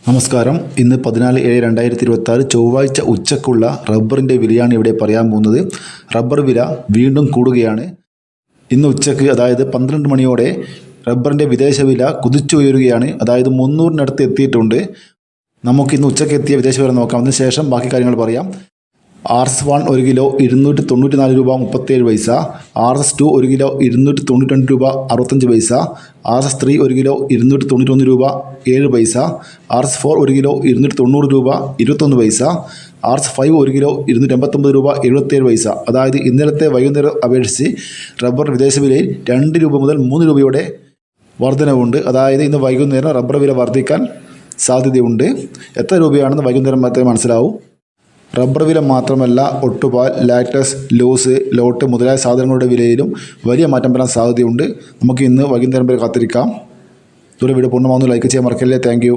നമസ്കാരം. ഇന്ന് 14/7/2026 ചൊവ്വാഴ്ച ഉച്ചക്കുള്ള റബ്ബറിൻ്റെ വിലയാണ് ഇവിടെ പറയാൻ പോകുന്നത്. റബ്ബർ വില വീണ്ടും കൂടുകയാണ്. ഇന്ന് ഉച്ചക്ക് അതായത് 12 മണിയോടെ റബ്ബറിൻ്റെ വിദേശ വില കുതിച്ചുയരുകയാണ്. അതായത് 300-നടുത്ത് എത്തിയിട്ടുണ്ട്. നമുക്കിന്ന് ഉച്ചക്ക് എത്തിയ വിദേശ വില നോക്കാം. അതിനുശേഷം ബാക്കി കാര്യങ്ങൾ പറയാം. RS1 1 കിലോ 294 രൂപ 37 പൈസ. RS2 1 കിലോ 292 രൂപ 65 പൈസ. RS3 1 കിലോ 291 രൂപ 7 പൈസ. RS4 1 കിലോ 290 രൂപ 21 പൈസ. RS5 1 കിലോ 289 രൂപ 77 പൈസ. അതായത് ഇന്നലത്തെ വൈകുന്നേരം അപേക്ഷിച്ച് റബ്ബർ വിദേശ വിലയിൽ 2 രൂപ മുതൽ 3 രൂപയുടെ വർധനവുണ്ട്. അതായത് ഇന്ന് വൈകുന്നേരം റബ്ബർ വില വർദ്ധിക്കാൻ സാധ്യതയുണ്ട്. എത്ര രൂപയാണെന്ന് വൈകുന്നേരം മാത്രമേ മനസ്സിലാവൂ. റബ്ബർ വില മാത്രമല്ല, ഒട്ടുപാൽ, ലാക്ടസ്, ലൂസ്, ലോട്ട് മുതലായ സാധനങ്ങളുടെ വിലയിലും വലിയ മാറ്റം വരാൻ സാധ്യതയുണ്ട്. നമുക്ക് ഇന്ന് വൈകുന്നേരം വരെ കാത്തിരിക്കാം. ഇതുവരെ വീഡിയോ പൂർണ്ണമാകുന്നു. ലൈക്ക് ചെയ്യാൻ മറക്കല്ലേ. താങ്ക്